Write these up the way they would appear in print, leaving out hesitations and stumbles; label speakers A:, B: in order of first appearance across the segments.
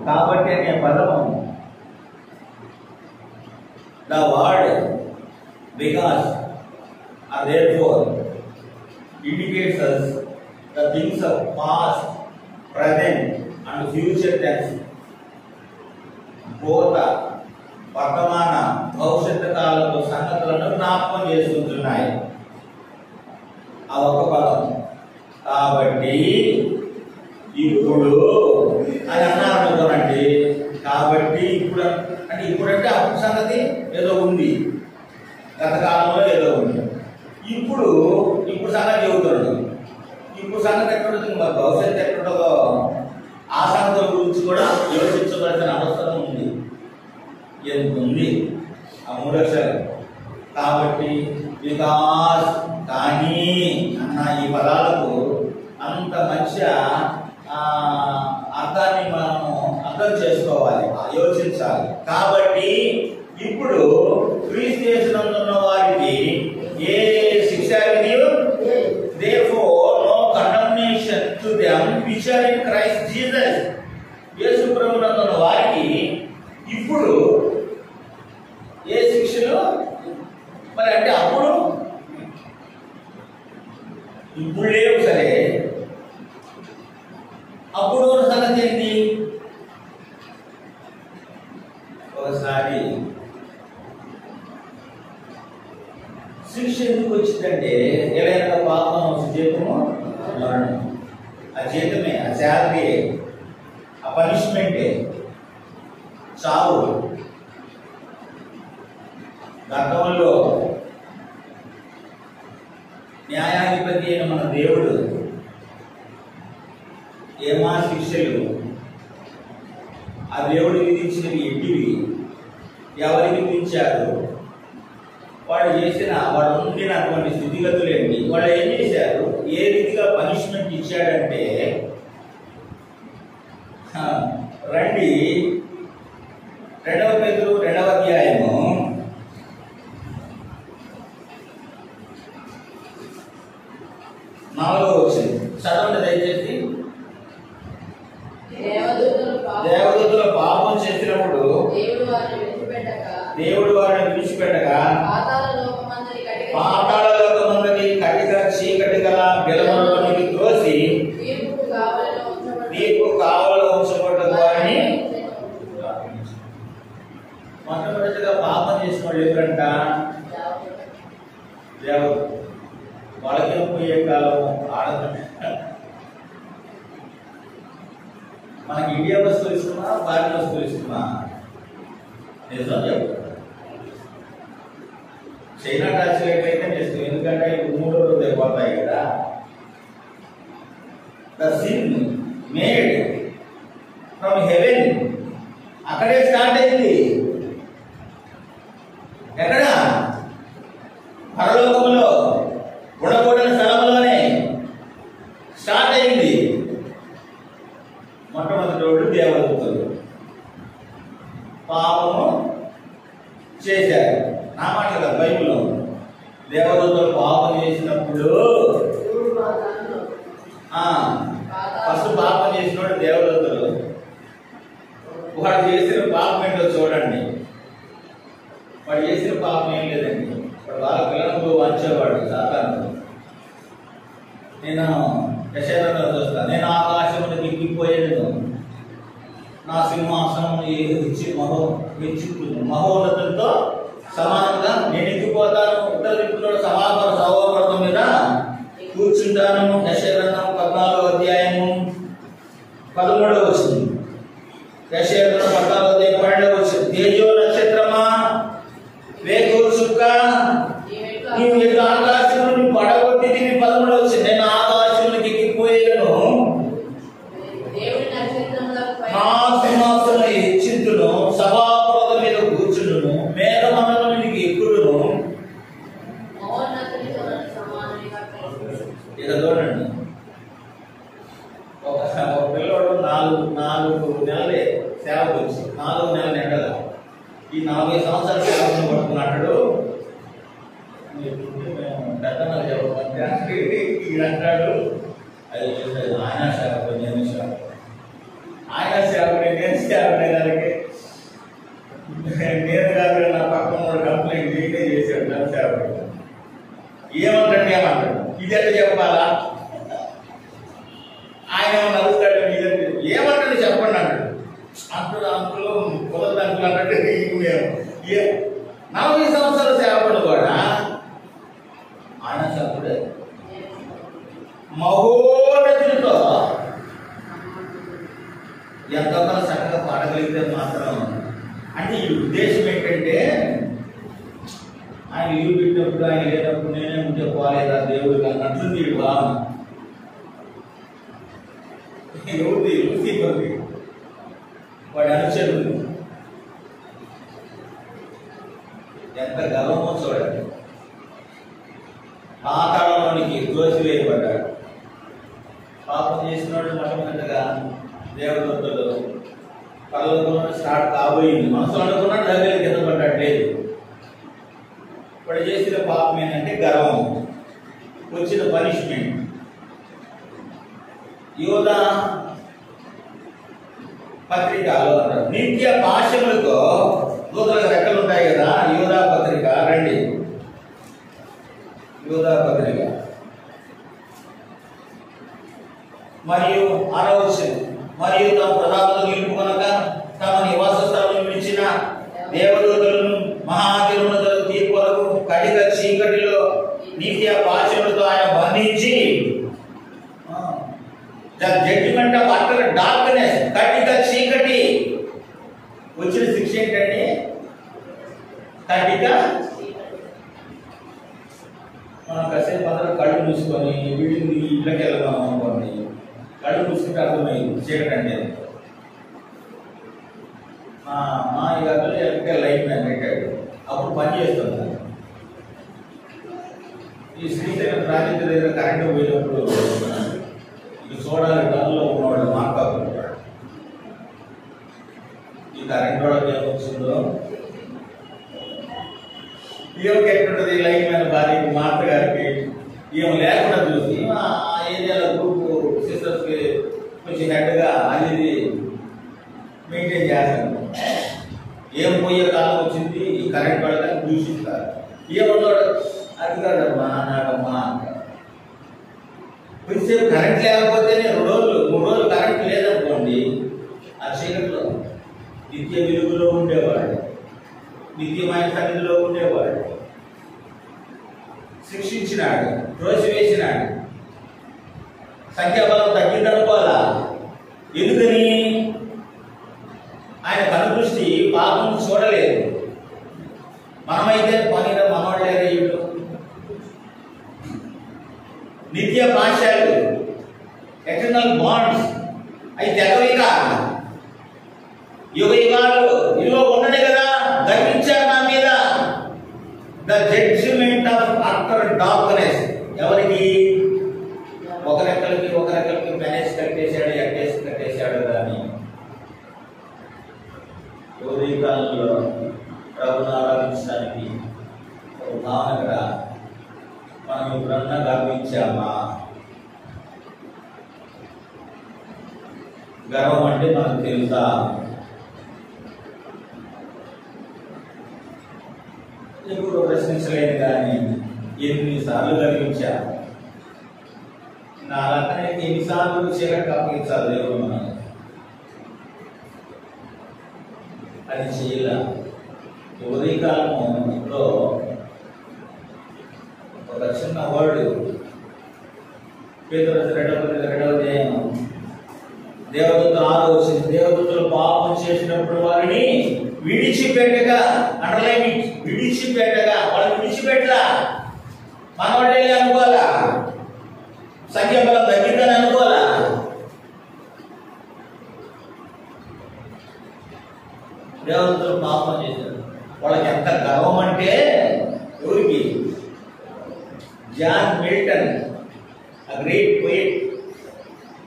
A: కాబట్టి అనే పదము the word because or therefore indicates us the things of past, present and future tense. భూత వర్తమాన భవిష్యత్తు కాలపు సంగతులను జ్ఞాపకం చేసుకుంటున్నాయి. ఆ ఒక పదం. కాబట్టి ఇప్పుడు అని అన్నారు అనుకోనండి. కాబట్టి ఇప్పుడు అంటే ఇప్పుడంటే అప్పుడు సంగతి ఏదో ఉంది, గత కాలంలో ఏదో ఉంది. ఇప్పుడు సంగతి చెబుతాడు. ఇప్పుడు సంగతి ఎక్కడుంటుంది, మరి భవిష్యత్తు ఎక్కడుంటుందో ఆ సంగతుల గురించి కూడా యోచించవలసిన అవసరం ఉంది. ఎంత ఉంది ఆ 3 అక్షరాలు. కాబట్టి వికాస్ కానీ అన్న ఈ పదాలకు అంత మంచి అర్థాన్ని మనము అర్థం చేసుకోవాలి, యోచించాలి. కాబట్టి ఇప్పుడు క్రీస్తు యేసునందు ఉన్న వారికి ఏ శిక్ష విధియు therefore no condemnation to them which are in Christ Jesus. యేసు ప్రభువునందు ఉన్న వారికి ఇప్పుడు ఏ శిక్షలు మరి అంటే అప్పుడు ఇప్పుడు లేవు. సరే, అప్పుడు సంగతి ఏంటి? ఒకసారి శిక్ష ఎందుకు వచ్చిందంటే ఏదైనా పాపం జీతము మరణం. ఆ జీతమే, ఆ శాలరీ, ఆ పనిష్మెంటే చావు. గతంలో న్యాయాధిపతి అయిన మన దేవుడు ఏమా శిక్షలు ఆ దేవుడు విధించినవి ఎట్టివి, ఎవరికి విధించారు, వాడు ఉండినటువంటి స్థితిగతులు ఏంటి, వాళ్ళు ఏం చేశారు, ఏ రీతిగా పనిష్మెంట్ ఇచ్చాడంటే రండి 2 పేతురు 2వ అధ్యాయము 4వ వచనం చదవండి దయచేసి. దేవదూతలు పాపం చేసినప్పుడు దేవుడు వారిని విడిచిపెట్టగా పాతాళ లోకమందరి కటిక చీకటి గల బిలములోనికి త్రోసి నీకు కావలిలో ఉంచబడ్డ వారిని. మొట్టమొదటిగా పాపం చేసిన వాళ్ళు ఎవరంట? దేవుడు. వాళ్ళకే పోయే కాలం ఆడదంట. మనకి ఇండియా వస్తువులు ఇస్తున్నా, భారత వస్తువులు ఇస్తున్నా? నిజం చెప్పు. చైనా టాక్స్ రేట్ అయితే చేస్తుంది, ఎందుకంటే ఇప్పుడు 3 రోజులు పోతాయి కదా. The sin made from heaven అక్కడే స్టార్ట్ అయింది. ఎక్కడ? పరలోకంలో ఉండకూడని స్థలంలోనే స్టార్ట్ అయింది. మొట్టమొదటి రోజు దేవదూతలు పాపము చేశారు. నా మాట కదా, బైబిల్లో దేవదూతలు పాపం చేసినప్పుడు ఫస్ట్ పాపం చేసినోడు దేవదూతలు. వాడు చేసిన పాపం ఏంటో చూడండి. వాడు చేసిన పాపం ఏం లేదండి, వాడు వాళ్ళ పిల్లలకు వంచేవాడు సాతాను. నేను యెషయాలో చూస్తాను, నేను ఆకాశమును ఎక్కిపోయాను, నా సింహాసనం మహోన్నతులతో సమానంగా నేను ఎక్కిపోతాను, ఉత్తర దిక్కులో సభాపర్వతం మీద కూర్చుంటాను. యెషయా 14వ అధ్యాయము 13వ వచనం. యెషయా 14వ అధ్యాయం 12వ వచనం. తేజో నక్షత్రమా, వేకువ చుక్క, నీవు ఎట్లా ఆకాశమును పడగొట్టి 13వ వచనం. నేను ఆకాశమునికి ఎక్కిపోయాను, నా సింహాసనం హెచ్చించును, సభాపర్వతం మీద కూర్చుండును, మేఘమండలం నీకు ఎక్కుడును. ఇక చూడండి, ఒక పిల్లోడు 4 నెలలే సేవకు వచ్చి 4 నెలల ఎండల ఈ 40 సంవత్సరాల సేవను పడుతున్నట్టు మేము పెద్దలు చెప్పమంటే ఈయన అంటాడు, అది ఆయన సేవ, నేను సేవ. ఆయన ఆయన సేవకుడే, నేను సేవకుడే. దానికి నేను కాదు, నా పక్కన కంప్లైంట్ నేనే చేశాడు నా సేవకుడు. ఏమంటాడు ఇది ఎట్లా చెప్పాలా? ఆయన నడుస్తాడు, ఇదంటే ఏమంటాడు చెప్పండి అంటాడు. అంటుడు అంకులు కుదరదు అంకులు అన్నట్టు 40 సంవత్సరాల సేవకుడు కూడా ఆయన సేవకుడే. మహోన్నతులతో ఎంతగా చక్కగా పాడగలిగితే మాత్రం, అంటే ఈ ఉద్దేశం ఏంటంటే ఆయన ఇల్లు పెట్టినప్పుడు, ఆయన లేనప్పుడు నేనే ఉంటే పోలేదా దేవుడికి అన్నట్లుంది ఈ భావన. ఎవరిది లూసిఫర్ది, వాడి అనుచరుడు. ఎంత గర్వమో చూడండి. పాతాళంలోనికి త్రోసివేయబడ్డాడు. పాపం చేసిన వాడు మొట్టమొదటిగా దేవదత్తులు పర్లోకంలో స్టార్ట్ కాబోయింది. మనసులో అనుకున్నాడు, దగ్గర కింద పడ్డాడు. లేదు, వాడు చేసిన పాపం ఏంటంటే గర్వం. వచ్చిన పనిష్మెంట్ యోధా పత్రికలో నిత్య భాషములతో దూతలకు రెక్కలు ఉంటాయి కదా. యోధా పత్రిక రండి, యోధా పత్రిక మరియు 6వ వచనం. మరియు తమ ప్రతాపంతో నిలుపుకొనక తమ నివాస స్థలం విడిచిన దేవదూతలను మహాతిరుమలకు తీర్పు వరకు కటిక చీకటిలో నిత్య భాషలతో ఆయన బంధించి, the judgement of utter darkness, కటిక చీకటి. వచ్చిన శిక్ష ఏంటంటే కటిక. మనం కాసేపు అందరూ కళ్ళు మూసుకొని వీడిని ఇళ్ళకి వెళ్దాం అనుకోండి, కళ్ళు మూసుకుంటే అర్థమైంది చీకటి అంటే. మా ఇళ్ళలో ఎలక్ట్రికల్ లైట్ మ్యాన్ పెట్టాడు, అప్పుడు పని చేస్తుంది. ఈ శ్రీశైలం ప్రాజెక్టు దగ్గర కరెంటు పోయినప్పుడు ఈ చూడాలి టన్నులో ఉన్నవాడు మార్కాపు ఉంటాడు. ఈ కరెంట్ వాళ్ళకి ఏమొచ్చిందో ఏమిటంటుంది లైట్ మ్యాన్ భార్య మార్త గారికి ఏం లేకుండా చూసి ఆ ఏరియాలో గ్రూప్ సిస్టర్స్కి కొంచెం హెడ్గా అది మెయింటైన్ చేస్తాను. ఏం పోయే కాలం వచ్చింది, ఈ కరెంట్ వాళ్ళకి దూషిస్తారు. ఏమన్నాడు, అది కాదమ్మా నాకమ్మా అంట. కొంచెంసేపు కరెంట్ లేకపోతే 2 రోజులు 3 రోజులు కరెంట్ లేదనుకోండి, ఆ చీకట్లో నిత్య వెలుగులో ఉండేవాడు, నిత్యమైన సన్నిధిలో ఉండేవాడు. శిక్షించినాడు, త్రోసివేసినాడు. సంఖ్యాబలం తగ్గిందనుకోవాలా. ఎందుకని? ఆయన కనుదృష్టి పాపం చూడలేదు. మనమైతే పనిగా మనవాళ్ళేరా ఇళ్ళు. నిత్య భాష్యాలు, ఎటర్నల్ బాండ్స్ అవి తెగవిక యుగ యుగాలు ఇల్లు ఉండడు కదా. గర్వించారు నా మీద. The judgement of utter darkness. ఎవరికి? ఒకరెక్కలకి మేనేజ్ కట్టేశాడు, ఎట్టేసి కట్టేశాడు. కానీ ఉదయ కాలంలో ప్రభుని ఆరాధించడానికి ఒక భావన కదా. మనం ఎప్పుడన్నా గర్వించామా? గర్వం అంటే మనకు తెలుసా? ఎప్పుడు ప్రశ్నించలేదు కానీ ఎన్నిసార్లు గర్వించా. నా లెక్కన ఎన్నిసార్లు చీకటి అప్పగించాలి దేవుడు మనం. అది చేయాల. ఉదయకాలంలో ఒక చిన్న వర్డ్ పేతురు 2వ అధ్యాయం దేవదూతలు 6వ వచనం. దేవదూతలు పాపం చేసినప్పుడు వారిని విడిచిపెట్టగా, అండర్లైన్ విడిచిపెట్టగా, వాళ్ళు విడిచిపెట్టలా. మనవాళ్ళే అనుకోవాలా, సంఖ్యాబలం తగ్గిందని అనుకోవాలా. దేవదూతలు పాపం చేశారు. వాళ్ళకి ఎంత గర్వం అంటే, ఎవరికి? John Milton, a great poet,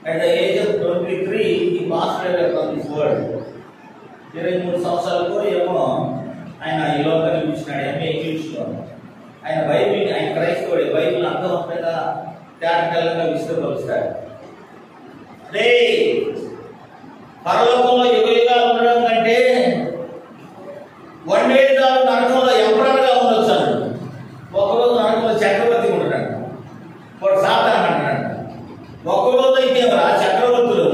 A: at the age of 23 he passed away from this world. 23 సంవత్సరాలకు ఏమో ఆయన ఈ లోకాన్ని విడిచినాడు. ఎంఏ ఇంగ్లీష్లో. ఆయన బైబిల్, ఆయన క్రైస్తవుడే, బైబిల్ అర్థవంతంగా తేటగా విశ్వపరుస్తాడు. పరలోకంలో యుగ యుగాలు ఉండడం కంటే వన్ డే నరకంలో ఎంపరర్గా ఉండొచ్చు అన్నాడు. ఒకరోజు నరకంలో చక్రవర్తి ఉంటాడంట, వాడు సాధారణ అంటాడంట. ఒక్కరోజు అయితే ఆ చక్రవర్తులు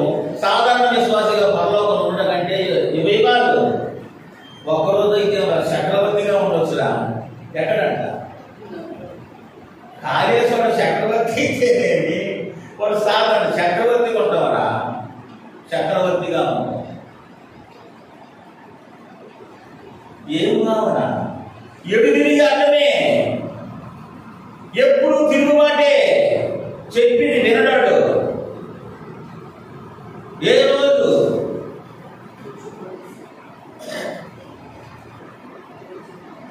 A: సాధారణ విశ్వాసిగా పరలోకంలో ఉండడం కంటే యుగ యుగాలు, ఒక్కరోజు అయితే చక్రవర్తిగా ఉండొచ్చురా. ఎక్కడంట? కాళేశ్వర చక్రవర్తి ఇచ్చేదేంటి, వాడు సాధారణ చక్రవర్తిగా ఉంటావరా, చక్రవర్తిగా ఉంటావు. ఏం కావడా? ఎటు తిరిగి అన్నమే, ఎప్పుడు తిరుగుబాటే, చెప్పింది వినడాడు. ఏ రోజు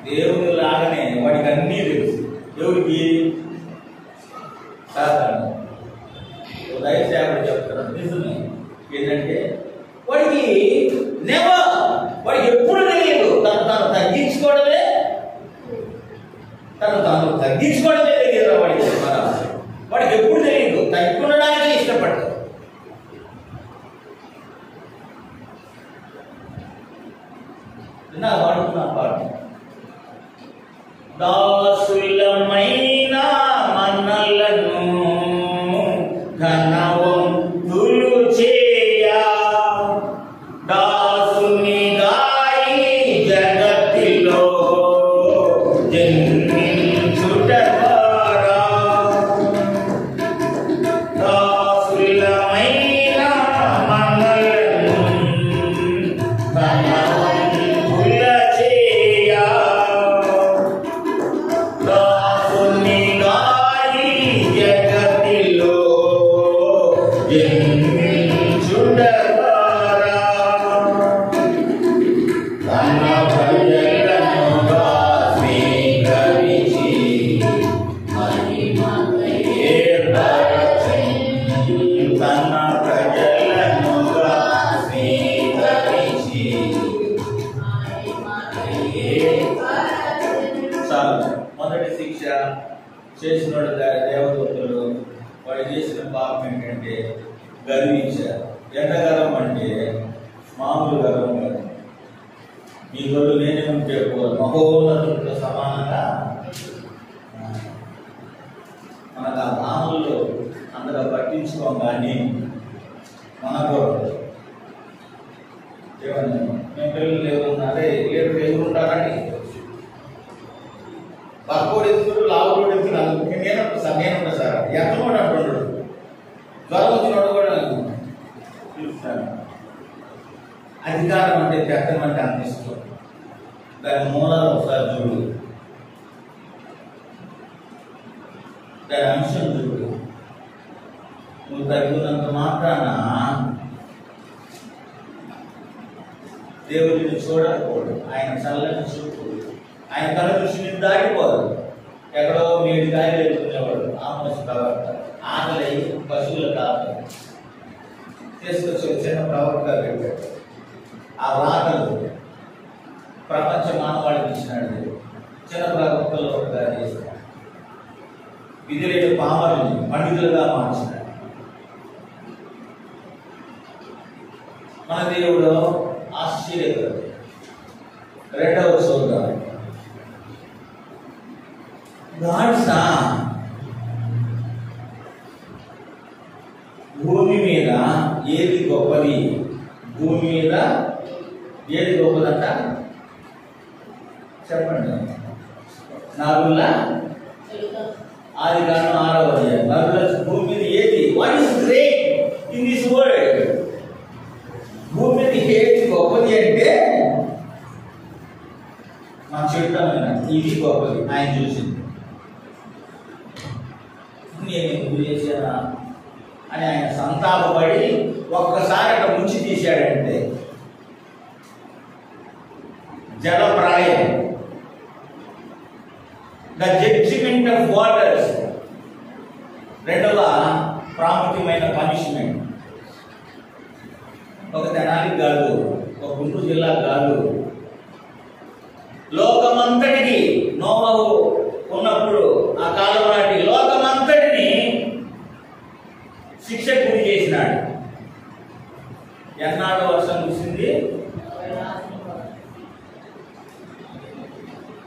A: దేవుని లాగానే వాడికి అన్నీ తెలుసు. ఎవరికి? సాధారణ దయచేపడి చెప్తారు నిజమే. ఏంటంటే వాడికి వాడికి ఎప్పుడు తెలియదు. తను తగ్గించుకోవడమే తెలియదు వాడికి. వాడికి ఎప్పుడు తెలియదు, తగ్గుండడానికే ఇష్టపడతాడు. నా వాడుకున్న పాట, దాసులమైన మనలను ఘనవంతులు చేయా, దాసునిగా ఈ జగతిలో జన్మించుట ద్వారా, దాసులమైన మనలను ఘనవంతుల చేయా, దాసునిగా ఈ జగతిలో జన్మించుట ద్వారా, తన ప్రజలనుగా స్వీకరించి తన ప్రజలనుగా స్వీకరించి. చాలు. మొదటి శిక్ష చేసిన దేవదూతలు వాడు చేసిన పాపం ఏంటంటే గర్వించారు. ఎంత గర్వం అంటే మామూలు గర్వం కాదు. ఈ గొర్రెలు నేనే ఉంటే మహోన్నతులతో సమానంగా మనకు ఆ మామూలు అంతగా పట్టించుకోం. కానీ మన గొర్రెలు ఏమన్నా మేము పిల్లలు ఏమన్నారే లేడు ఎదురుంటారని బక్కోడు ఎత్తుడు లావుడు ఎత్తున్నారు. నేనుంటా సార్ ఎత్తనోడు అంటున్నాడు, జ్వరం వచ్చినోడు కూడా చూస్తాను. అధికారం అంటే పెద్దం అంటే అంత ఇష్టం. దాని మూలాలు ఒకసారి చూడు, దాని అంశం చూడు. నువ్వు తగ్గినంత మాత్రాన దేవుడిని చూడకపోడు. ఆయన చల్లని చూపు, ఆయన కళ దృష్టిని దాటిపోదు. ఎక్కడో మీడి కాయలు వెళ్తున్నవాడు ఆమోసి ప్రవర్త ఆకలి పశువుల కాదు తీసుకొచ్చి చిన్న ప్రవర్త పెట్టాడు. ఆ రాకలు ప్రపంచ మానవాళికి ఇచ్చినాడు. చిన్న ప్రవర్తలో ఒకగా చేశాడు. విధులైన పామరుని పండితులుగా మార్చినాడు. మన దేవుడు ఆశ్చర్యకరుడు. రెండవ చూద్దాం. భూమి మీద ఏది గొప్పది? భూమి మీద ఏది గొప్పదంట చెప్పండి. నరుల ఆదికాండం 6వ అధ్యాయం. నరుల భూమి మీద ఏది? What is great in this world? భూమి మీద ఏది గొప్పది అంటే మా చెప్తామైన ఇది గొప్పది. ఆయన చూసింది. నేను ఎందుకు చేశానా అని ఆయన సంతాపపడి ఒక్కసారి అక్కడ ముంచి తీశాడంటే జలప్రాయం, ద జడ్జిమెంట్ ఆఫ్ వాటర్స్. రెండవ ప్రాముఖ్యమైన పనిష్మెంట్. ఒక తెనాలి కాదు, ఒక గుంటూరు జిల్లా కాదు, లోకమంతటికి నోవహు ఉన్నప్పుడు ఆ కాలం నాటి లోకమంతటిని శిక్షకు గురి చేసినాడు. ఎన్నాళ్ళు వర్షం కురిసింది?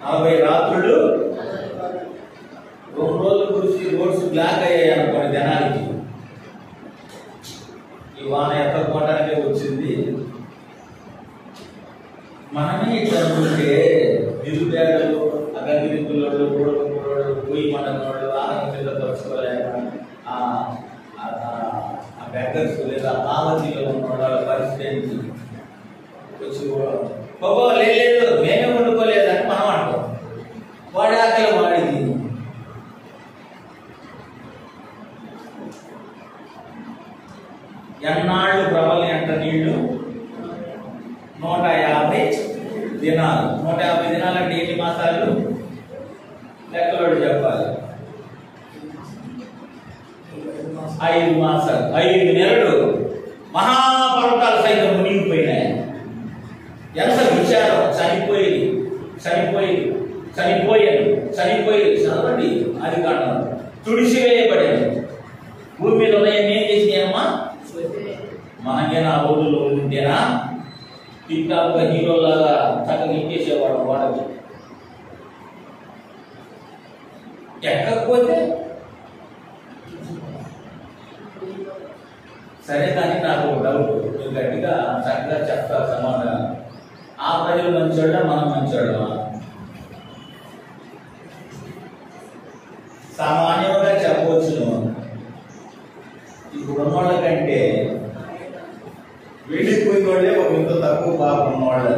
A: 40 రాత్రులు 2 రోజులు కురిసి రోడ్స్ బ్లాక్ అయ్యాయి అనుకోండి జనానికి. ఈ వాన ఎక్కకపోవటానికే వచ్చింది. మనమే ఇట్లా అనుకుంటే నిరుపేదలు, అగంగిరితులు, కూడలు, పొయ్యి మండలు, ఆహారం కింద పరుచుకోలేక ఆ బెగ్గర్స్ లేదా ఆవతిలో ఉన్న వాళ్ళ పరిస్థితి వచ్చి బాబా లేదు మేమే వండుకోలేదని మనం అంటాం. వాడి ఆకలి వాడిది. ఎన్నాళ్ళు ప్రబలి అంట నీళ్లు? 150 దినాలు. 150 దినాలు అంటే ఎన్ని మాసాలు? లెక్కలోడు చెప్పాలి. 5 మాసాలు, 5 నెలలు మహాపర్వతాలు సైతం మునిగిపోయినాయి. ఎంత విచారం! చనిపోయి చదవండి. అది కారణం తుడిసివేయబడింది. భూమి మీద ఉన్నాయన్నీ ఏం చేసినాయమ్మా? మనకే నా రోజుల్లో ఉంటేనా టిక్టాక్ హీరోలాగా చక్కగా ఇంకేసేవాడు వాడకి. ఎక్కకపోతే సరే, కానీ నాకు డౌట్, మీరు గట్టిగా చక్కగా చెప్తారు సమాధానం. ఆ ప్రజలు మంచోళ్ళ, మనం మంచోళ్ళ? సామాన్యంగా చెప్పవచ్చును, ఇప్పుడు ఉన్నోళ్ళ కంటే వెళ్ళిపోయిన వాళ్ళే ఒక ఇంత తక్కువ పాపం ఉన్నవాళ్ళు.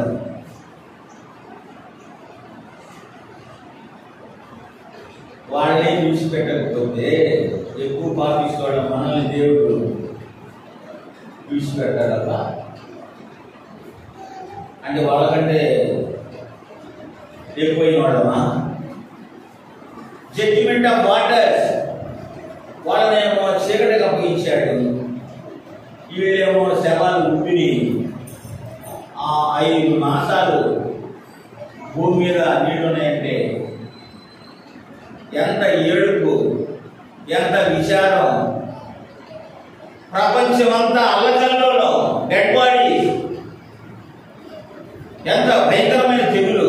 A: వాళ్ళే విడిచిపెట్టకపోతే ఎక్కువ పాపిస్తాడు మనల్ని దేవుడు విడిచిపెట్టాడబ్బా. అంటే వాళ్ళకంటే ఎక్కువైన వాళ్ళమా? జడ్జిమెంట్ ఆఫ్ వాటర్స్ వాళ్ళనేమో చీకటికి అప్పగించాడు, వీళ్ళేమో శవాలు ఉప్పిని 5 మాసాలు భూమి మీద నీళ్ళున్నాయంటే ఎంత ఏడుపు, ఎంత విచారం! ప్రపంచమంతా అల్లకల్లో డెడ్ బాడీ, ఎంత భయంకరమైన తెగులు!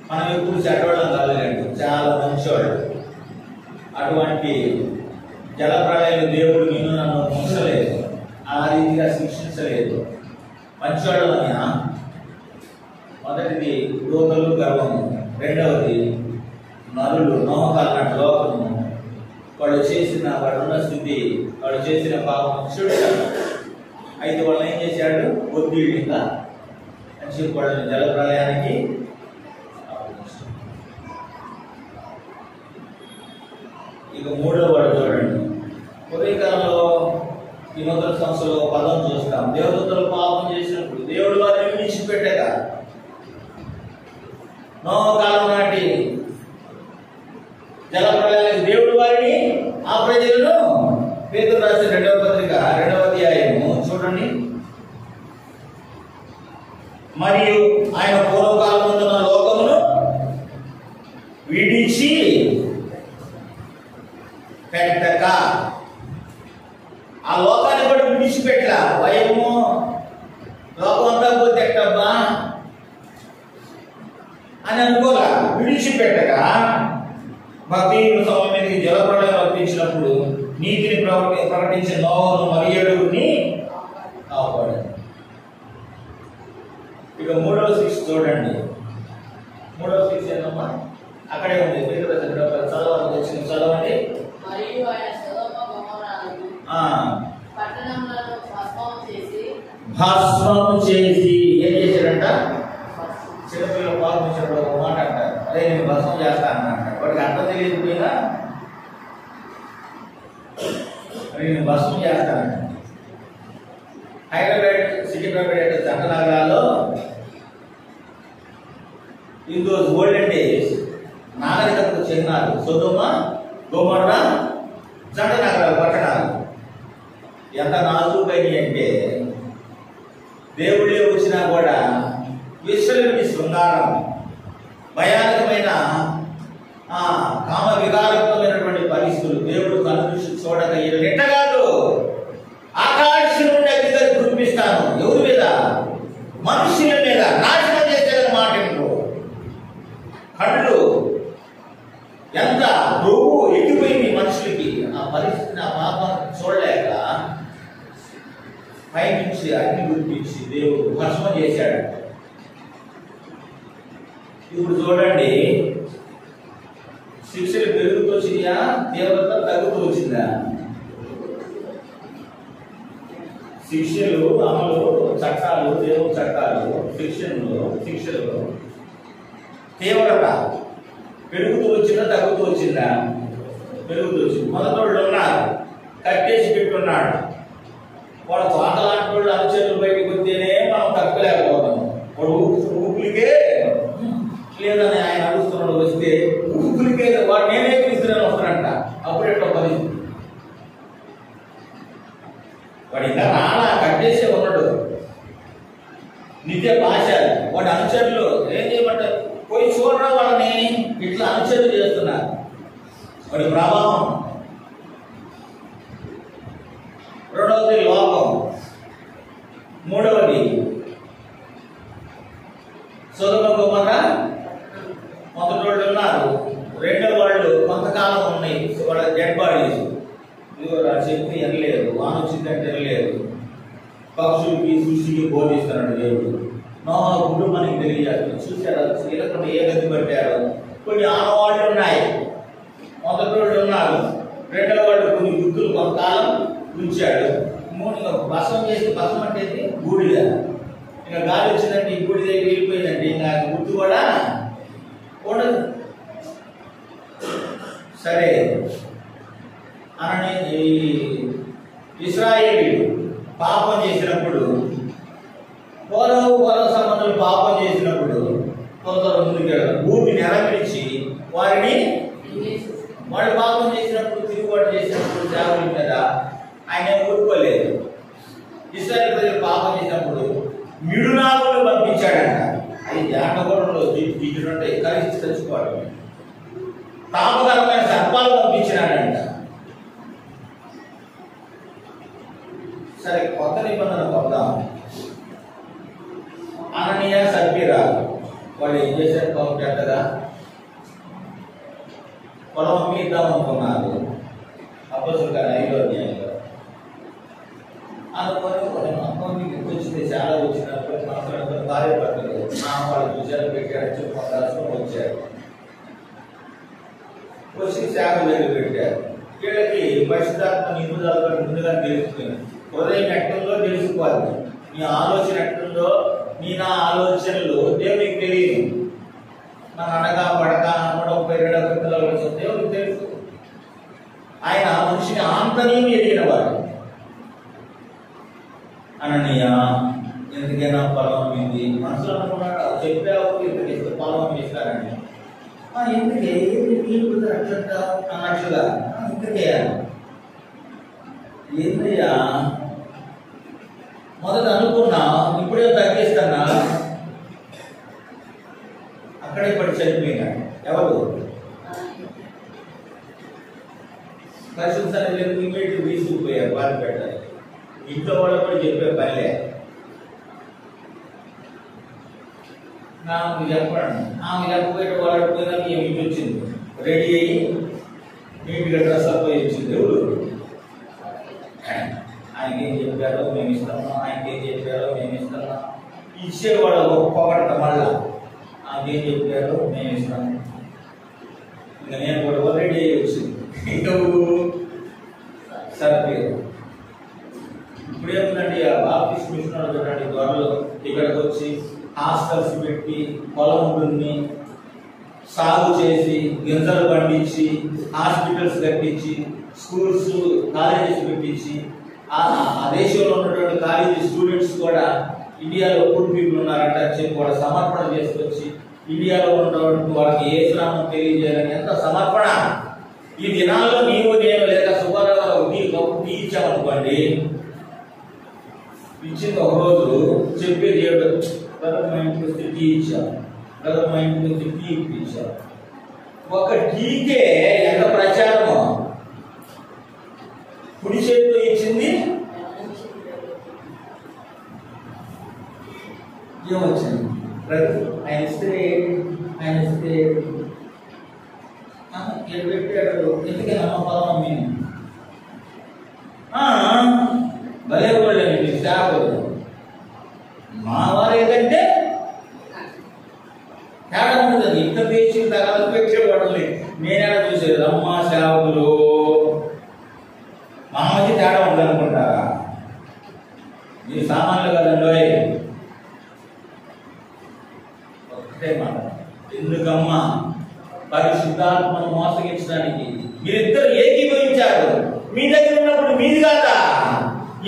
A: మనం ఎప్పుడు చెడ్డవాళ్ళం కాలేదండి, చాలా మంచివాళ్ళు. అటువంటి జలప్రళయాలు దేవుడు నిన్ను నన్ను ముంచలేదు, ఆ రీతిగా శిక్షించలేదు. మంచివాళ్ళని మొదటిది దూతలు, గర్వము. రెండవది నరులు, నోహకాలన్నట్టు లోకము. వాళ్ళు ఉన్న స్థితి, వాళ్ళు చేసిన పాపం చూడాలి. అయితే వాళ్ళు ఏం చేశాడు? ఒత్తిడిగా అని చెప్పి వాళ్ళని జలప్రళయానికి. ఇక 3వ వాడు చూడండి. ఉదయకాలంలో ఈ నూతన సంవత్సరంలో పదం చూస్తాం. దేవదూతలు పాపం చేసినప్పుడు దేవుడు వారిని విడిచిపెట్టగా, నోహకాలం నాటి జలప్రళయానికి దేవుడు వారిని, ఆ ప్రజలను, పేతురు రాసిన 2వ పత్రిక 2వ అధ్యాయము చూడండి. మరియు ఆయన పూర్వకాలం ఉన్న లోకమును విడిచి పెట్టక, ఆ లోకాన్ని కూడా విడిచిపెట్టలా. భయము, లోకం అంతా పోతే ఎట్టబ్బా అని అనుకోలా. విడిచిపెట్టక భక్తిహీనుల సమయం మీదకి జలప్రళయం వర్తించినప్పుడు నీతిని ప్రకటించిన నోహును మరి 7 కాపాడాడు. ఇక 3వ శిక్ష చూడండి. 3వ శిక్ష ఏంటమ్మా? అక్కడే ఉంది. చదవండి, వచ్చిన చదవండి. భస్మం చేసి ఏం చేశాడంట? చిన్నపిల్లలు పాల్పించాడు ఒక మాట అంటారు, అదే నేను భస్మం చేస్తాను అంటారు. వాడికి అర్థం తెలియకపోయినా నేను భస్మం చేస్తానంట. హైదరాబాద్, సికింద్రాబాద్ జంట నగరాల్లో ఇన్ దోస్ ఓల్డెన్ డేస్ నాగరికతకు చిహ్నాలు సొదొమ, గొమొర్రా జంట నగరాలు, పట్టణాలు ఎంత నాజూకని అంటే దేవుడే వచ్చినా కూడా విశ్వలుడి శృంగారం, భయానకమైన కామ వికారమైనటువంటి పరిస్థితులు దేవుడు కనుదృష్టి చూడక ఎట్ట కాదు ఆకాశ పంపిస్తాను. ఎవరి మీద? మనుషుల మీద. నాశనం చేసేది మాట ఇంకో కళ్ళు ఎంత ప్రభు ఎక్కిపోయింది మనుషులకి. ఆ పరిస్థితిని, ఆ పాపాన్ని చూడలేక పైనుంచి అగ్ని గుర్తించి దేవుడు భస్మం చేశాడు. ఇప్పుడు చూడండి, శిక్షలు పెరుగుతూ వచ్చిందా, తీవ్రత తగ్గుతూ వచ్చిందా? శిక్షలు అమలు, చట్టాలు, దేవుని చట్టాలు, శిక్షలు తీవ్రత పెరుగుతూ వచ్చిందా, తగ్గుతూ వచ్చిందా? పెరుగుతూ వచ్చింది. మొదటోళ్ళు ఉన్నారు, కట్టేసి పెట్టున్నాడు. వాడు తోటలాంటి వాళ్ళు అనుచరులు బయటకు వస్తేనే మనం తగ్గలేకపోతాము. వాడు ఊపులకే లేదని ఆయన అడుగుతున్నాడు. వస్తే ఊపులకే వాడు నేనే తీసుకుని వస్తానంట. అప్పుడెట్టో పరిస్థితి. వాడు ఇంకా రాలా, కట్టేసే ఉన్నాడు. నిత్య భాష. వాడి అనుచరులు ఏం చేయమంటారు? పోయి చూడరా వాళ్ళని, ఇట్లా అనుచరులు చేస్తున్నారు. వాడి ప్రభావం. రెండవది లోపం. మూడవది సొదొమ గొమొర్రా. మొదటి వాళ్ళు ఉన్నారు, రెండవ వాళ్ళు కొంతకాలం ఉన్నాయి. వాళ్ళ డెడ్ బాడీస్ చెప్పి ఎనలేదు, వాన వచ్చిందంటే ఎనలేదు. పక్షులకి సృష్టికి బోధిస్తున్నాడు దేవుడు. నోహ కుటుంబానికి తెలియజేస్తాడు. చూశారు ఇలకుండా ఏ గతి పట్టారు. కొన్ని ఆనవాళ్ళు ఉన్నాయి, మొదటి వాళ్ళు ఉన్నారు, రెండవ వాళ్ళు కొన్ని గుర్తులు కొంతకాలం ఉంచాడు. భస్మం చేసి, భస్మం అంటే బూడిద. ఇంకా గాలి వచ్చిందంటే ఈ బూడిద వెళ్ళిపోయిందంటే ఇంకా గుర్తు కూడా ఉండదు. సరే అని ఇశ్రాయేలీయులు పాపం చేసినప్పుడు, పూర్వ సంబంధులు పాపం చేసినప్పుడు కొంత ముందుకు భూమిని నెరవేర్చి వారిని, వాళ్ళు పాపం చేసినప్పుడు, తిరుగుబాటు చేసినప్పుడు దేవుని మీద ఆయన ఊరుకోలేదు. ఇశ్రాయేలు ప్రజలు పాపం చేసినప్పుడు మిడునాగులు పంపించాడంట. అది జానగూడంలో దిగుతుంటాయి, కలిసి తెచ్చుకోవడం. తాపకరమైన సర్పాలు పంపించినాడంట. సరే, కొత్త నిబంధన పొందాం. అననీయ సప్పీరా వాళ్ళు ఏం చేశారు? పాపం చెడ్డగా పొలం అమ్మిద్దాం అనుకున్నారు. అపోస్తలుల కార్యాలు 5వ అధ్యాయంలో అనుకోని వచ్చింది, చాలా వచ్చినప్పుడు మాట్లాడుతున్న భార్య పట్టలేదు. వాళ్ళు చూసారు, పెట్టారు, చెప్పాల్సిన వచ్చారు. వచ్చి శాఖ వేలు పెట్టారు. వీళ్ళకి పరిశుద్ధాత్మ నిపుణులు ముందుగా తెలుసుకుంది. హృదయం ఎట్టుందో తెలుసుకోవాలి. నీ ఆలోచన ఎట్టుందో, నా ఆలోచనలు దేవునికి తెలియదు. మన అనగా పడక 132 పిల్లలు దేవునికి తెలుసు. ఆయన మనిషిని ఆంతర్యం ఎదిగిన వాడు. అననీయ ఎందుకైనా పొలం అమ్మింది. మనసులో అనుకున్నాడు, చెప్పావు ఇంతకి పొలం ఇస్తారని. ఎందుకే అట్లా అన్నట్లుగా ఇంతకే ఏందయ్యా మొదట అనుకున్నా, ఇప్పుడే తగ్గిస్తున్నా. అక్కడే పడి చనిపోయినాడు. ఎవరు? పరిశుద్ధ ఇమీడియట్ తీసుకుపోయారు. బాధ పెట్టాలి. ఇంట్లో వాళ్ళు కూడా చెప్పే పనిలే. నాకు చెప్పండి, ఆమె చెప్పబోయే వాళ్ళు పోయినా మేము ఇంటి వచ్చింది, రెడీ అయ్యి నీట్గా డ్రెస్ అప్ అయ్యి వచ్చింది. ఎవరు? ఆయనకి ఏం చెప్పారో మేము ఇస్తాము, ఆయనకి ఏం చెప్పారో మేము ఇస్తాము. ఇచ్చేవాడు ఒక్కొక్కట మళ్ళా ఆమె ఏం చెప్పారో మేము ఇస్తాము. ఇంకా నేను కూడా రెడీ అయ్యి వచ్చింది. సరే, ఇప్పుడు ఏముందండి, ఆ బాప్టిస్ట్ మిషన్ చూడండి, త్వరలో ఇక్కడికి వచ్చి హాస్టల్స్ పెట్టి, పొలం ఉంటుంది, సాగు చేసి, గింజలు పండించి, హాస్పిటల్స్ కట్టించి, స్కూల్స్, కాలేజెస్ పెట్టించి, ఆ దేశంలో ఉన్నటువంటి కాలేజీ స్టూడెంట్స్ కూడా ఇండియాలో పూర్ పీపుల్ ఉన్నారంట చెప్పి కూడా సమర్పణ చేసుకొచ్చి, ఇండియాలో ఉన్నటువంటి వాళ్ళకి ఏ శ్రామం తెలియజేయాలని ఎంత సమర్పణ. ఈ దినాల్లో నీవు నేను లేక సుబ్బారావు టీ ఇచ్చామనుకోండి, ఇచ్చింది ఒక రోజు చెప్పేది ఏడు, బ్రదర్ మా ఇంటికి వస్తే టీ ఇచ్చాం, బ్రదర్ మా ఇంటికి వస్తే టీ ఇప్పించాం. ఒక టీకే ఎంత ప్రచారమో. కుడి చేతితో ఇచ్చింది ఏమొచ్చింది? ఆయన ఇస్తే ఏడు పెట్టాడు. ఎందుకే నమ్మ పొలం మేము భలే కూడా సేవలు మా వారు ఏంటంటే తేడా ఉంటుంది. ఇంత పేచి తగలు పెట్టేవాళ్ళని నేనేలా చూసేది. అమ్మ సేవకులు మా మధ్య తేడా ఉందనుకుంటారా? మీరు సామాన్లు కదండి. ఒకటే మాట, ఎందుకమ్మా పరిశుద్ధాత్మను మోసగించడానికి మీరిద్దరు ఏకీభవించారు. మీ దగ్గర ఉన్నప్పుడు మీది కాదా?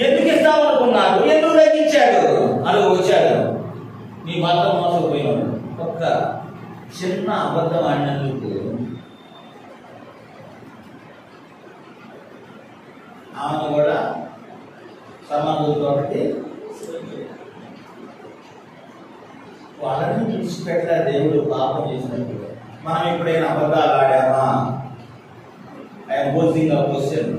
A: ఎందుకు ఇస్తామనుకున్నారు? ఎందుకు తగ్గించాడు? అలా వచ్చాడు. మీ మాత్రం మోసపోయినాడు. ఒక్క చిన్న అబద్ధం ఆడినందుకు ఆమె కూడా సమాధులతో వాళ్ళని విడిచిపెట్టలే. దేవుడు పాపం చేసినట్టు మనం ఎప్పుడైనా అబద్ధాలు ఆడామా? I'm posing a question.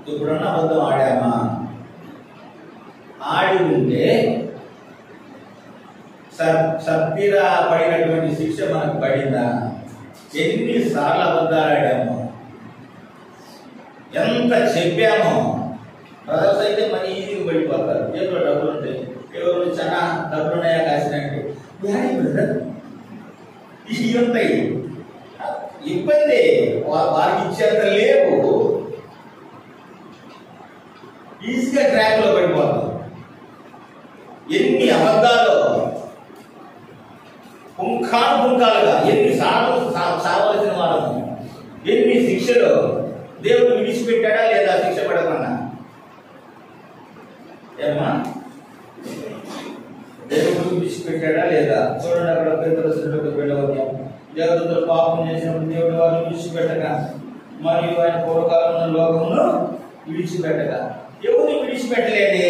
A: ఎప్పుడన్నా అబద్ధం ఆడామా? ఆడి ఉంటే సత్తిరా పడినటువంటి శిక్ష మనకు పడిందా? ఎన్నిసార్లు అబద్ధాలు ఆడాము, ఎంత చెప్పామో. బ్రదర్స్ అయితే మరి ఈజీగా పడిపోతారు. చేతిలో డబ్బులు ఉంటాయి. ఎవరు చాలా డబ్బులు ఉన్నాయా కాసినట్టు బ్రదర్ ఇవి ఉంటాయి. ఇబ్బంది వారికి ఇచ్చేంత లేవు. ఈజీగా ట్రాక్ లో పడిపోతాం. ఎన్ని అబద్ధాలు పుంఖాలుగా ఎన్నిసార్లు సావలసిన వాళ్ళము, ఎన్ని శిక్షలు. దేవుడు విడిచిపెట్టాడా లేదా శిక్ష పడకుండా? ఏమా దేవుడు విడిచిపెట్టాడా లేదా? చూడండి, అక్కడ పేతురు వెళ్ళవద్దాం. దేవదూతలు పాపం చేసినప్పుడు దేవుడు వారిని విడిచిపెట్టగా మరియు ఆయన పూర్వకాలంలో లోకమును విడిచిపెట్టగా. ఎవరిని విడిచిపెట్టలేదే?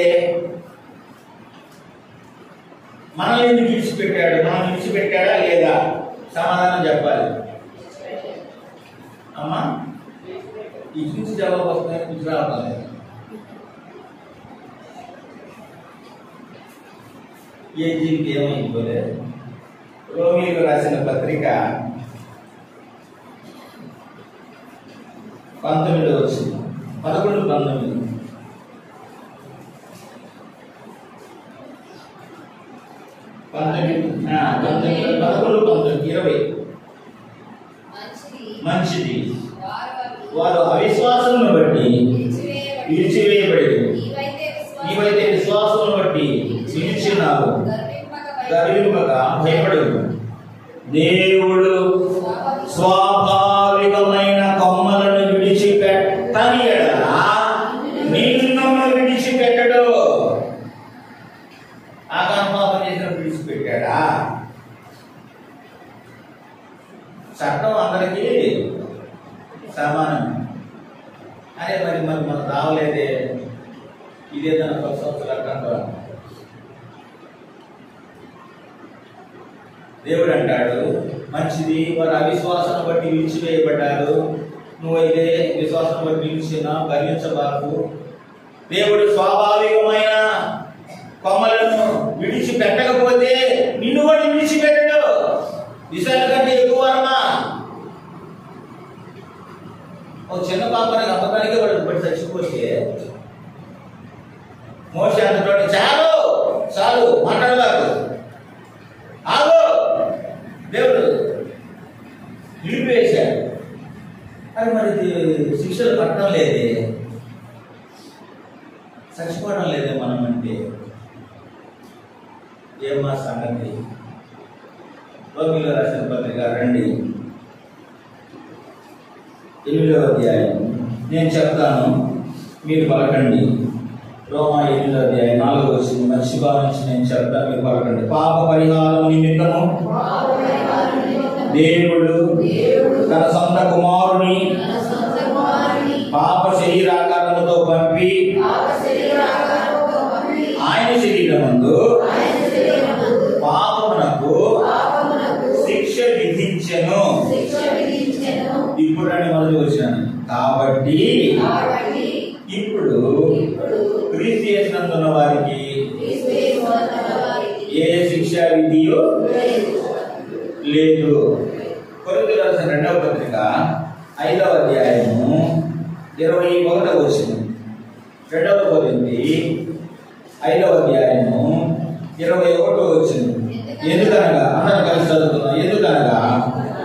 A: మనల్ని ఎందుకు విడిచిపెట్టాడు? మనం విడిచిపెట్టాడా లేదా? సమాధానం చెప్పాలి అమ్మా. ఇటు నుంచి జవాబు వస్తున్నాయి, ఇటు రావాలి. ఏ జీవితం ఏమైపోలేదు. రోమిలకు రాసిన పత్రిక 19 వచ్చింది. 11, 19. మంచిది. వారు అవిశ్వాసమును బట్టి విడిచివేయబడి నీవైతే విశ్వాసమును బట్టి నిలిచినావు. గర్వింపక భయపడు. దేవుడు స్వాభావికమైన కొమ్మలను విడిచిపెట్టని ఎడల నిన్ను విడిచిపెట్టడు. ఆకాంపాపం చేసినప్పుడు విడిచిపెట్టాడా? చట్టం అందరికీ సమానం. అరే మరి మనకు రావలేదే, ఇదేదన్నా 10 సంవత్సరాల కంటే. దేవుడు అంటాడు మంచిది, వారు అవిశ్వాసం బట్టి విడిచివేయబడ్డారు. నువ్వైతే విశ్వాసం బట్టి నిలిచినా గర్వించబాకు. దేవుడు స్వాభావికమైన కొమ్మలను విడిచిపెట్టకపోతే నిన్ను కూడా విడిచిపెట్టడు. విశాల కంటే ఎక్కువ అమ్మా. ఒక చిన్న పాపని అమ్మకానికి వాడు పడి చచ్చిపోతే మోషే అంతటోటి చాలు చాలు మాట్లాడబాకు, ఆగు. దేవుడు నిలిపివేశాడు. అది మరి శిక్షలు పట్టడం లేదే, చచ్చిపోవడం లేదే మనం అంటే ఏమా సంగతి? రోమిలో రాసిన పత్రిక 2, 8వ అధ్యాయం. నేను చెప్తాను, మీరు పలకండి. రోమా 8వ అధ్యాయం 4వ వచనం. మర్చిపా నుంచి నేను చెప్తాను, మీరు పలకండి. పాప పరిహారం నిమిత్తము దేవుడు తన సొంత కుమారుని పాప శరీరాకారముతో పంపి ఆయన శరీరమందు పాపమునకు శిక్ష విధించెను. ఇప్పుడు అని మొదలు వచ్చాను. కాబట్టి ఇప్పుడు క్రీస్తు యేసునందున్న వారికి ఏ శిక్షా విధియు లేదు. కొరింథీయులకు రాసిన 2వ పత్రిక 5వ అధ్యాయము 21వ వచనం. 2వ కొరింథీ 5వ అధ్యాయము 21వ వచనం. ఎందుకనగా అందరం కలిసి చదువుతున్నాం. ఎందుకనగా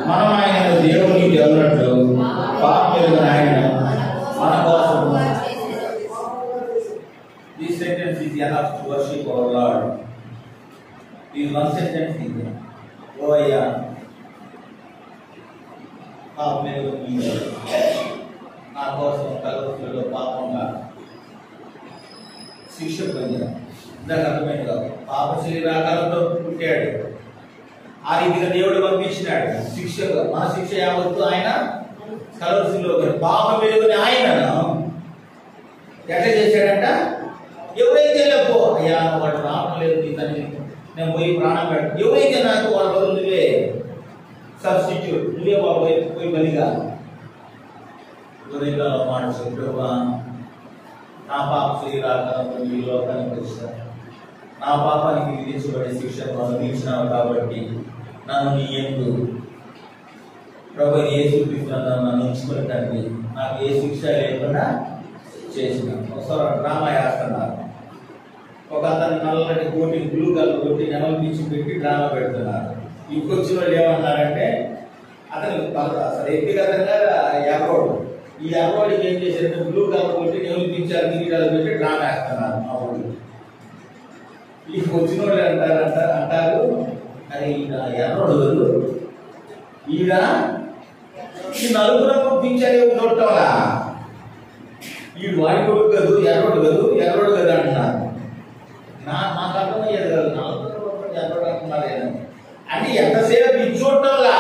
A: మనం ఆయన దేవునికి దేవునట్లు పాపం ఆయన మన కోసం. This sentence is enough to worship our Lord. This one sentence is oh yeah. పాపం నా కోసం కలుగులో పాపంగా శిక్ష పొందాడు. దానికి అర్థమైంది కాదు. పాప శరీరాకారంతో పుట్టాడు. ఆ రీతిగా దేవుడు పంపించినాడు శిక్షగా. మన శిక్ష యావత్తు ఆయన కలవసిలో పాప వెలుగుని ఆయనను ఎట్లా చేశాడంట? ఎవరైతే లేపో అయ్యా వాడు రావడం లేదు ఇతని నేను పోయి ప్రాణం పెట్ట, ఎవరైతే నాకు వాళ్ళ బదులు నువ్వే సబ్స్టిట్యూట్, నువ్వే బాబోయ్ పోయి బలిగా హృదయంలో మాట్లాడు. నా పాప శరీరాకారంతో ఈ లోకానికి వచ్చాను. నా పాపానికి విధించబడే శిక్షను అనుభవించినావు కాబట్టి నన్ను నీ యందు ప్రభు యేసుక్రీస్తు నన్ను ఉంచుకున్నట్టు నాకు ఏ శిక్ష లేకుండా చేసిన. ఒకసారి డ్రామా వేస్తున్నారు. ఒక అతను నల్లటి కోటి బ్లూ కలర్ కొట్టి నెమలు పిచ్చి పెట్టి డ్రామా పెడుతున్నారు. ఇంకొచ్చిన వాళ్ళు ఏమన్నారంటే అతను అసలు వ్యక్తిగతంగా ఎర్రోడు, ఈ ఎర్రోడికి ఏం చేశారంటే బ్లూ కలర్ కొట్టి నెమలు పిచ్చారు కిరీటాలు పెట్టి డ్రామా వేస్తున్నారు. మా ఊళ్ళు ఈ వచ్చిన వాళ్ళు అంటారు అది ఈయన ఎర్రోడు ఈయన ఈ నలుగురు పిచ్చారు చూడటంలా వీడు వాడి కొడుకు కదూ ఎర్రోడు కదా అంటున్నారు. నాకు అర్థమయ్యేది కాదు. నలుగురు ఎర్రోడు అంటున్నారు అంటే ఎంతసేపు ఇది చూడటంలా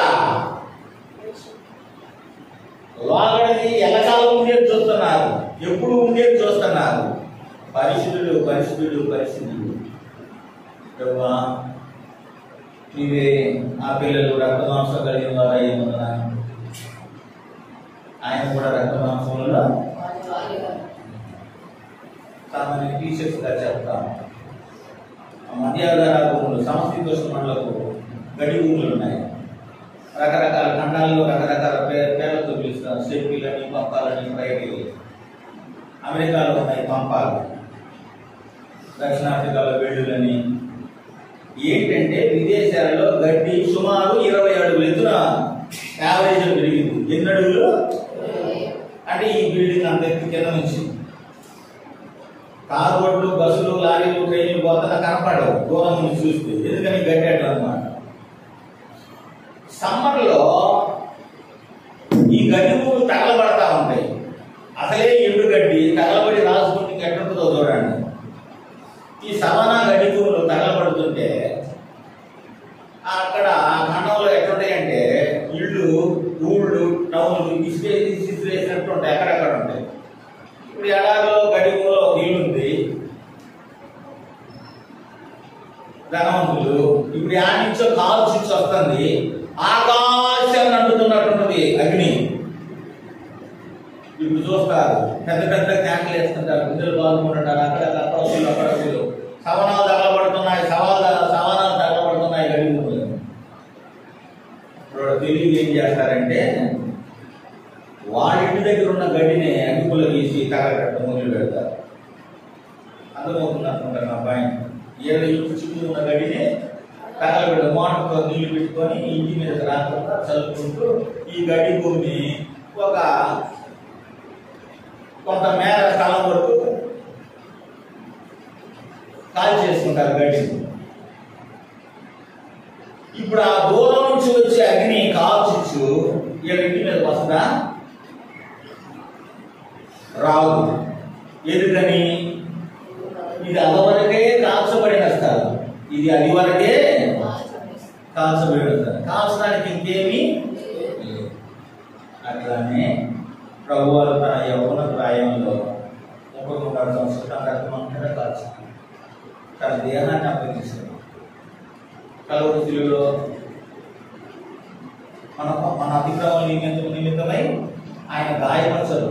A: లోగడిది ఎల్లకాలం ఉండేది చూస్తున్నారు, ఎప్పుడు ఉండేది చూస్తున్నారు. పరిశుద్ధుడు నీవే ఆ పిల్లలు రక్తమాంసం కలిగిన వారు అయ్యేమన్నా ఆయన కూడా రక్తమాంసంలో తమని టీచర్స్ గా చెప్తాను. మధ్యాధార భూములు, సమశీతోష్ణ మండలకు గడి భూములు ఉన్నాయి. రకరకాల ఖండాల్లో రకరకాల పేర్లతో పిలుస్తారు. సెప్పీలని, పంపాలని, ప్రైవేట్. అమెరికాలో ఉన్నాయి పంపాలు, దక్షిణాఫ్రికాలో వెళ్ళులని. ఏంటంటే విదేశాలలో గడ్డి సుమారు 20 అడుగులు ఎత్తున యావరేజ్ పెరిగింది. ఎన్ని అడుగులు అంటే ఈ బిల్డింగ్ అంత ఎత్తు కింద నుంచి కారు రోడ్లు, బస్సులు, లారీలు, ట్రైన్లు పోతున్నా కనపడవు దూరం నుంచి చూస్తే. ఎందుకని గడ్డేటం అనమాట. సమ్మర్లో ఈ గడ్డి భూములు తగలబడతా ఉంటాయి. అసలే ఎండు గడ్డి తగలబడి రాసుకుంటే ఎట్టుంటుందో చూడండి. ఈ సవానా గడ్డి భూములు తగలబడుతుంటే అక్కడ ఆ ఖండంలో ఎట్లుంటాయంటే ఇళ్ళు, ఊళ్ళు, టౌన్లు ఇసిరేసినట్టు ఉంటాయి. ఎక్కడెక్కడ ఉంటాయి. ఇప్పుడు ఎడారిలో గడ్డి భూమిలో ఒక ఇల్లు ఉంది, ధనవంతులు. ఇప్పుడు ఆ నుంచో కాలు చుచ్చు వస్తుంది, ఆకాశాన్ని అంటుతున్నట్టుంటది అగ్ని. ఇప్పుడు చూస్తారు పెద్ద పెద్ద క్యాంపులు వేస్తుంటారు, బిడ్డలు పాల్గొంటుంటారు. అక్కడ సవనాలు తగలబడుతున్నాయి, సవనాలు తగలబడుతున్నాయి గడి భూములు. ఇప్పుడు తెలివి ఏం చేస్తారంటే వాళ్ళ ఇంటి దగ్గర ఉన్న గడ్డిని అగ్గిపుల్ల తీసి తగలబెట్టడం మొదలు పెడతారు. అర్థమవుతుంది అనుకుంటారు నా పాయింట్. 7 ఇంటి చుట్టూ ఉన్న గడ్డిని తగలబెట్ట మోటార్తో నీళ్లు పెట్టుకొని ఇంటి మీద రాకుండా చల్లుకుంటూ ఈ గడ్డి భూమిని ఒక కొంత మేర స్థలం వరకు కాల్ చేసుకుంటారు గడ్డి. ఇప్పుడు ఆ దూరం నుంచి వచ్చే అగ్ని కాల్చుచ్చు ఇంటి మీద వస్తుందా? రాదు. ఎందుకని? ఇది అదివరకే కాల్చబడిన స్థలం, ఇది అది వరకే కాల్చబడిన స్థలం. కాల్చడానికి ఇంకేమీ లేదు. అట్లానే ప్రభువారు తన యవ్వన ప్రాయంలో 33 సంవత్సరాల రక్తమంతా కాల్చారు. తన దేహాన్ని అప్పగించారు. కలువరిలో మన అతిక్రమం నిమిత్తమై ఆయన గాయపరచరు.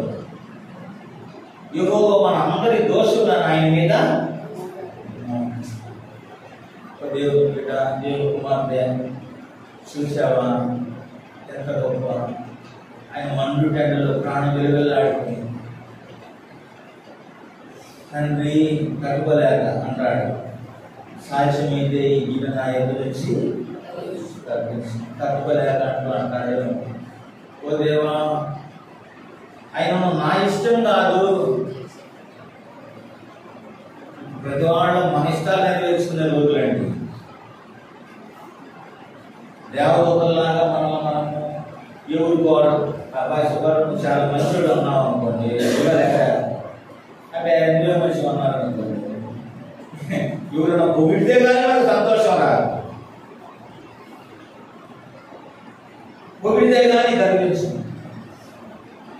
A: యెహోవా మన అందరి దోషులను ఆయన మీద దేవుని బిడ్డ, దేవుని కుమార్తె చూసావా ఎంత గొప్ప. ఆయన మండు టెండలో ప్రాణం వెలువెల్లాడుతుంది. తండ్రి కట్టుకోలేక అంటాడు, సాధ్యమైతే ఈ గిన్నె నా ఎదురు నుంచి కట్టుకోలేక అంటాడు. ఓ దేవా, ఆయన నా ఇష్టం కాదు. ప్రతి వాళ్ళు మన ఇష్టాలు నెరవేర్చుకునే రోజులండి. దేవదూతల్లాగా మనము ఎవరుకోవడం, అబ్బాయి సుబ్బారావు చాలా మంచిగా ఉన్నాం అనుకోండి, అంటే ఎన్నో మనిషి ఉన్నారు అనుకోండి, ఎవరైనా పొగిడితే కానీ మనకు సంతోషం రాదు, పొగిడితే కానీ కనిపించదు.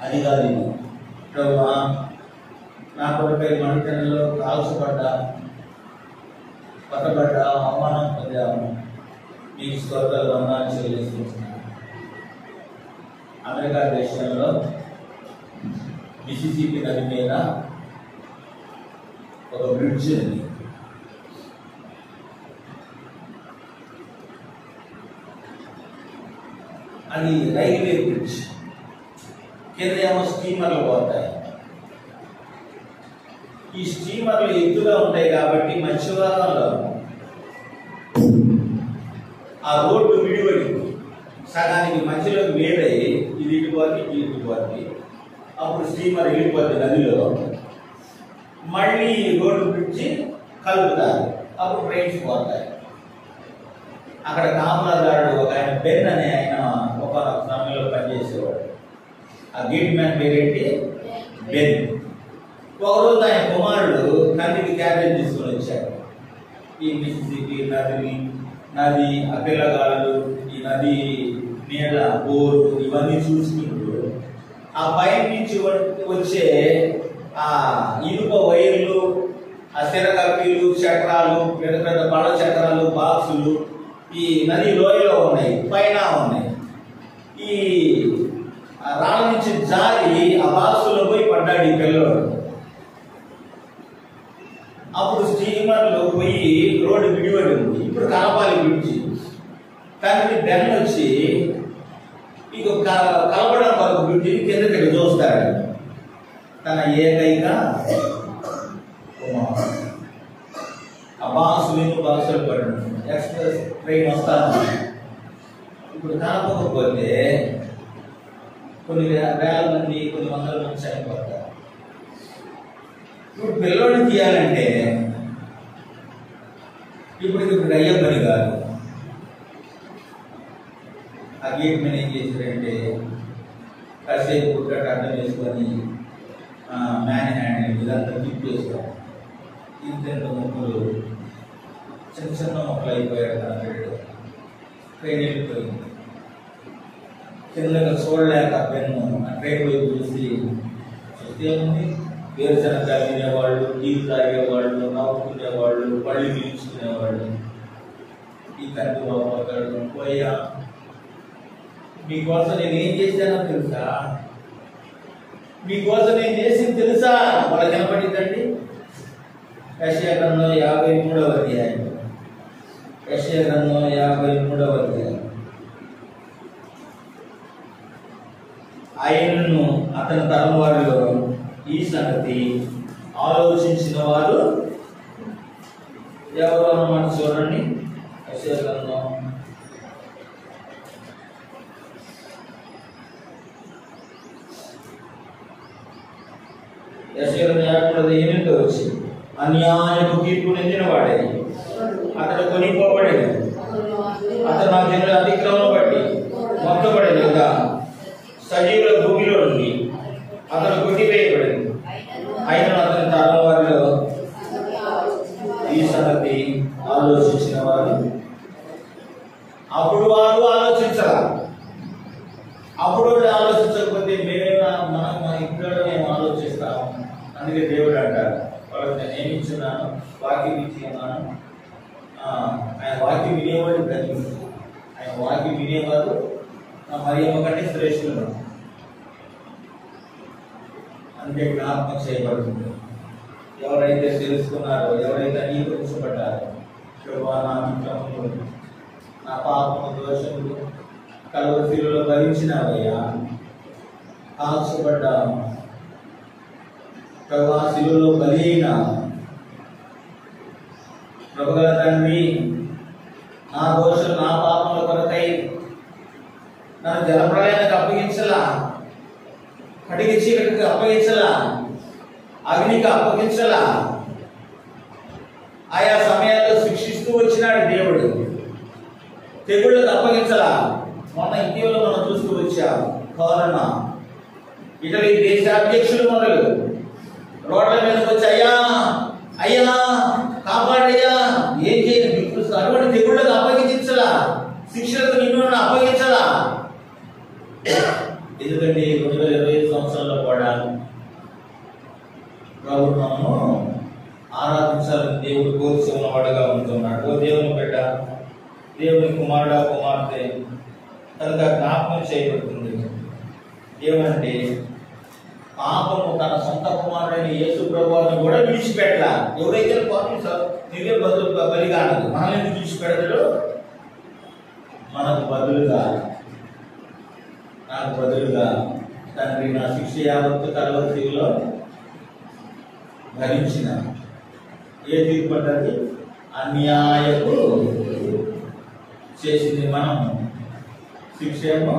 A: అది కాదు. ప్రభువా, నా కొడుకై మంటలో కాల్చబడ్డా, పట్టబడ్డా, అవమానం పొందాము, మీకు స్తోత్రాలు వందనాలు చెల్లిస్తున్నాను. అమెరికా దేశంలో మిసిసిపి నది మీద ఒక బ్రిడ్జ్ ఉంది. అది రైల్వే బ్రిడ్జ్. కింద ఏమో స్టీమర్లు పోతాయి. ఈ స్టీమర్లు ఎత్తుగా ఉంటాయి కాబట్టి మధ్యవారంలో ఆ రోడ్డు విడిపడి సగానికి మధ్యలోకి వేడయి ఇది ఇటుపోద్ది, ఇది ఇటుపోద్ది. అప్పుడు స్టీమర్ వెళ్ళిపోద్ది నదిలో, మళ్ళీ రోడ్డు బ్రిడ్జి కలుపుతారు, అప్పుడు ట్రైన్స్ పోతాయి. అక్కడ కాపలాదారుడు ఒక ఆయన బెన్ అనే ఆయన ఒక సమయంలో పనిచేసేవాడు. ఆ గేట్ మ్యాన్ పేరేంటి? బెన్. ఒకరోజు ఆయన కుమారుడు తండ్రికి క్యారేజ్ తీసుకొని వచ్చాడు. ఈ మిసిసిపి నది ఆ పిల్లగాళ్ళు, ఈ నది నీళ్ళ బోరు ఇవన్నీ చూసుకుంటూ ఆ పైన నుంచి వచ్చే ఆ ఇనుప వైర్లు, ఆ స్థిరకప్పీలు, చక్రాలు, పెద్ద పెద్ద బళ్ళ చక్రాలు, బాక్సులు ఈ నది లోయలో ఉన్నాయి, పైన ఉన్నాయి. ఈ రాళ్ళ నుంచి జారి ఆ బాక్సులో పోయి పడ్డాడు ఈ పిల్లవాడు. అప్పుడు స్టీమర్లు పోయి రోడ్డు విడిపడి ఉంది. ఇప్పుడు కలపాలి బ్రిడ్జి. కానీ బెన్ వచ్చి ఇక కలపడం కొరకు బ్రిడ్జిని కిందకి చూస్తాడు. తన ఏకైక ఆ బాక్సులు పడి ఎక్స్ప్రెస్ ట్రైన్ వస్తాను. ఇప్పుడు కలపకపోతే కొన్ని వేల మంది, కొన్ని వందల మంది చనిపోతారు. ఇప్పుడు పిల్లోడిని తీయాలంటే ఇప్పుడు అయ్యే పని కాదు. ఆ గేట్ మీద ఏం చేశారంటే కాసేపు పుట్టట అర్థం చేసుకొని మ్యాన్ హ్యాండ్ ఇదంతా గిఫ్ట్ చేసుకోవాలి. ఇంత ముక్కలు చిన్న చిన్న మొక్కలు అయిపోయాడు. ట్రైన్ వెళ్ళిపోయింది. కిందగా చూడలేక పెన్ను ఆ ట్రైన్ వైపు చూసి చూస్తే ఉంది, వేరుశనగ తినేవాళ్ళు, నీళ్ళు తాగేవాళ్ళు, నవ్వుకునేవాళ్ళు, పళ్ళు పీల్చుకునేవాళ్ళు. ఈ తండ్రి బాబు పోయా, మీకోసం నేను ఏం చేశానో తెలుసా, మీకోసం నేను చేసింది తెలుసా? వాళ్ళ కనపడిందండి. యెషయా గ్రంథం 53వ అధ్యాయం. యెషయా గ్రంథం 53వ అధ్యాయం. ఆయనను అతని తరం వారిలో ఈ సంగతి ఆలోచించిన వారు ఎవరు అన్నమాట చూడండి. యెషయా గ్రంథం 53:8 వచ్చి, అన్యాయపు తీర్పు నిందిన వాడే అతడు కొనిపోబడేది, అతడు నా జనుల అతిక్రమం బట్టి మొత్తబడేది కదా, సజీవుల భూమిలో నుండి అతను కొట్టివేయబడింది. అయిన అతని తరం వారిలో ఈ సంగతి ఆలోచించిన వారు అప్పుడు వారు ఆలోచించాల. అప్పుడు ఆలోచించకపోతే మనం ఇప్పుడు మేము ఆలోచిస్తాము. అందుకే దేవుడు అంటారు, వాళ్ళకి నేను ఏమి ఇచ్చున్నాను, వాక్యం ఇచ్చి ఉన్నాను. ఆయన వాక్యం వినేవాడు ప్రతి, ఆయన వాక్యం వినేవారు మరియమ్మ కంటే శ్రేష్ఠులు. అందుకే జ్ఞాపకం చేయబడుతుంది. ఎవరైతే తెలుసుకున్నారో, ఎవరైతే అంగీకరించబడ్డారో ప్రభువా, నా మిత్రములు, నా పాపము దోషములు కలువరి శిలువలో భరించినావయ్యా. కాల్చబడ్డాను ప్రభువా, శిలువలో బలి అయిన ప్రభుగల తండ్రి, నా దోషులు నా పాపముల కొరకై నన్ను జలప్రలయానికి అప్పగించలా, కటికి చీకటికి అప్పగించలా, అగ్నికి అప్పగించలా. ఆయా సమయాల్లో శిక్షిస్తూ వచ్చినాడు దేవుడు. తెగుళ్ళకు అప్పగించలా. మొన్న ఇటీవల మనం చూస్తూ వచ్చాం కరోనా. ఇటలీ దేశ అధ్యక్షులు మొదలు రోడ్ల మీదకి వచ్చి అయ్యా అయ్యా కాపాడయ్యా, ఏం చేయాలి అటువంటి తెగుళ్ళకు అప్పగించలా, శిక్షలకు నిన్ను అప్పగించలా. ఎందుకంటే 2025 సంవత్సరంలో కూడా ప్రభు మనము ఆరాధించాలని దేవుడు కోరిసి ఉన్నవాడుగా ఉంటున్నాడు. ఓ దేవుని బిడ్డ, దేవుని కుమారుడా కుమార్తె కనుక జ్ఞాపకం చేయబడుతుంది ఏమంటే, పాపము తన సొంత కుమారుడైన యేసు ప్రభువుని కూడా విడిచిపెట్టలా. ఎవరైతే నీవే బలిగా అన్నది, మనల్ని విడిచిపెడతాడు. మనకు బదులుగా, నాకు బదులుగా తండ్రి నా శిక్ష యావత్తు కలువరి శిలువలో భరించిన. ఏ తీర్పడ్డది? అన్యాయపు చేసింది మనం, శిక్ష ఏమో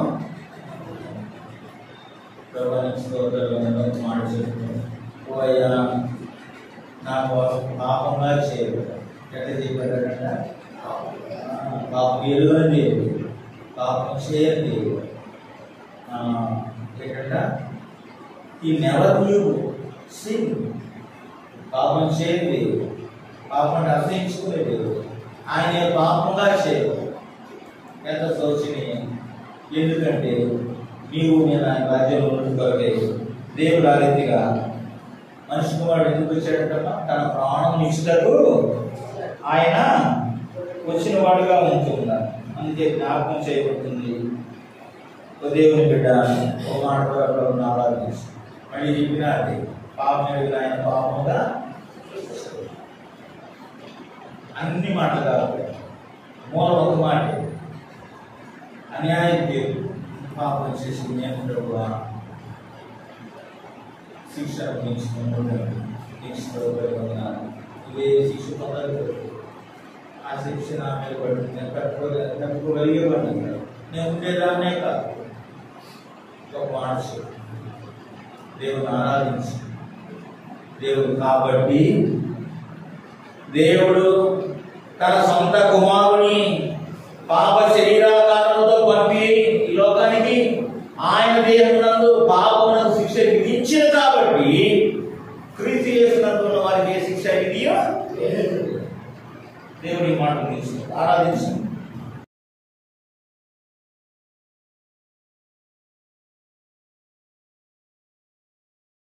A: మాట చెప్తాం. ఓ అయ్యా, నా కోసం పాపంగా చేయదు. ఎట్లా చేయబడ్డాడంట? పాపం ఎరుగని దేవుడు, పాపం చేయని దేవుడు. ఏంటంట? ఈ నెవర్ యూ సిన్. పాపం చేయని దేవుడు, పాపాన్ని అసహించుకునే దేవుడు. ఆయన పాపంగా చేయదు. ఎంత శోచనీయం! ఎందుకంటే నీవు నేను ఆయన రాజ్యంలో కొరకే దేవుడు ఆ రీతిగా మనిషి కుమారుడు ఎందుకు వచ్చాడంట? తన ప్రాణం ఇష్టకు ఆయన వచ్చిన వాడుగా ఉంటున్నాడు. అందుకే జ్ఞాపకం చేయబడుతుంది. దేవుని బిడ్డ ఓ మాట కూడా ఆరాధించి మళ్ళీ చెప్పిన అది పాపం ఎదుగు ఆయన పాపంగా అన్ని మాటలు కాదు, మూల ఒక మాట అన్యాయం పేరు పాపం చేసి నేను శిక్ష పెంచుకుంటున్నాను. ఇవే శిక్ష పొందలేదు. ఆ శిక్ష నా మీద పడుతుంది. నేను తట్టుకోగలిగే పడింది. నేను ఉండేదాన్నే కాదు. ఒక మనసు దేవుని ఆరాధించి దేవుడు కాబట్టి దేవుడు తన సొంత కుమారుని పాప శరీరాకారంతో పంపి ఈ లోకానికి ఆయన దేహమునందు పాపమునకు శిక్ష విధించిన కాబట్టి క్రీస్తు యేసునందు ఉన్న వారికి ఏ శిక్ష విధియో దేవుడి మాట ఆరాధించండి.